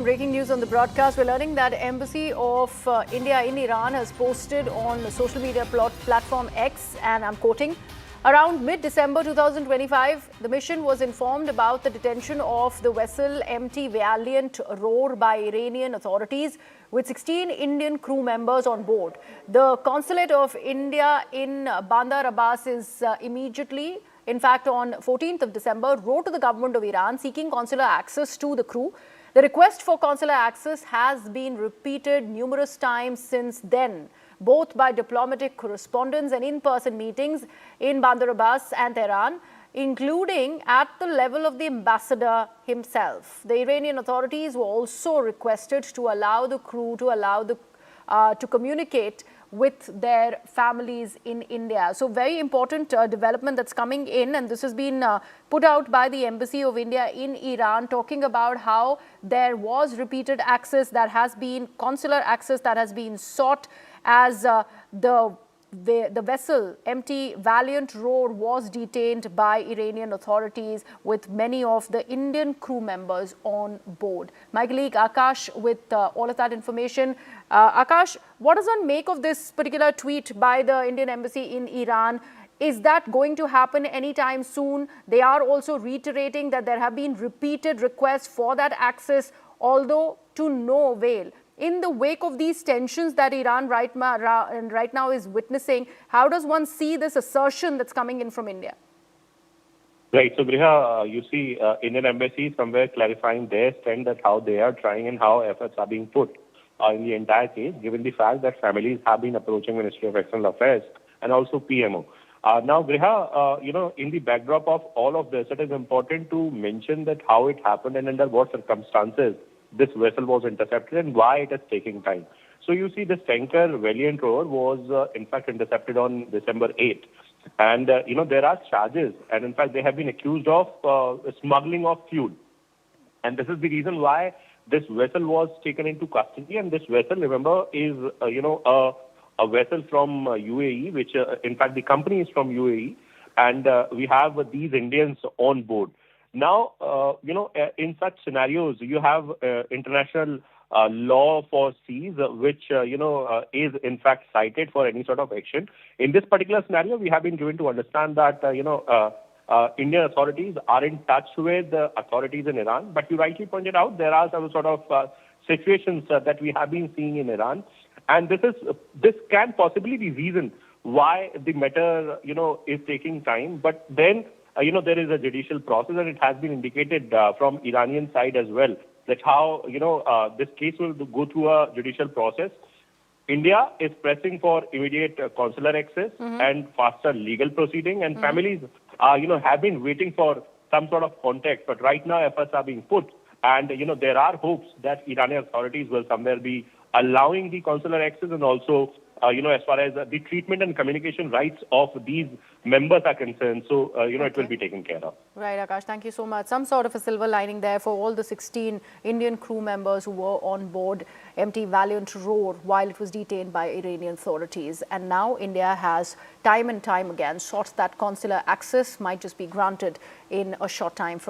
Breaking news on the broadcast, we're learning that Embassy of India in Iran has posted on the social media platform X, and I'm quoting, around mid-December 2025, the mission was informed about the detention of the vessel MT Valiant Roar by Iranian authorities with 16 Indian crew members on board. The Consulate of India in Bandar Abbas is immediately, in fact on 14th of December, wrote to the government of Iran seeking consular access to the crew. The request for consular access has been repeated numerous times since then, both by diplomatic correspondence and in-person meetings in Bandar Abbas and Tehran, including at the level of the ambassador himself. The Iranian authorities were also requested to allow the crew to communicate with their families in India. So very important development that's coming in, and this has been put out by the Embassy of India in Iran, talking about how there was repeated access that has been, consular access that has been sought as the vessel MT Valiant Roar was detained by Iranian authorities with many of the Indian crew members on board. My colleague Akash with all of that information. Akash, what does one make of this particular tweet by the Indian Embassy in Iran? Is that going to happen anytime soon? They are also reiterating that there have been repeated requests for that access, although to no avail. In the wake of these tensions that Iran right now is witnessing, how does one see this assertion that's coming in from India? Right. So, Griha, you see Indian Embassy somewhere clarifying their stand, that how they are trying and how efforts are being put in the entire case, given the fact that families have been approaching Ministry of External Affairs and also PMO. Now, Griha, in the backdrop of all of this, it is important to mention that how it happened and under what circumstances this vessel was intercepted and why it is taking time. So you see, this tanker Valiant Roar was in fact intercepted on December 8th. And, there are charges, and in fact they have been accused of smuggling of fuel. And this is the reason why this vessel was taken into custody. And this vessel, remember, is, a vessel from UAE, which in fact the company is from UAE. And we have these Indians on board. Now, in such scenarios, you have international law for seas, which, is in fact cited for any sort of action. In this particular scenario, we have been given to understand that, Indian authorities are in touch with the authorities in Iran. But you rightly pointed out, there are some sort of situations that we have been seeing in Iran. And this can possibly be reason why the matter, is taking time. But then, there is a judicial process, and it has been indicated from Iranian side as well that how, this case will go through a judicial process. India is pressing for immediate consular access and faster legal proceeding, and families, have been waiting for some sort of contact. But right now, efforts are being put, and, there are hopes that Iranian authorities will somewhere be allowing the consular access, and also as far as the treatment and communication rights of these members are concerned. So, it will be taken care of. Right, Akash, thank you so much. Some sort of a silver lining there for all the 16 Indian crew members who were on board MT Valiant Roar while it was detained by Iranian authorities. And now India has time and time again sought that consular access might just be granted in a short time from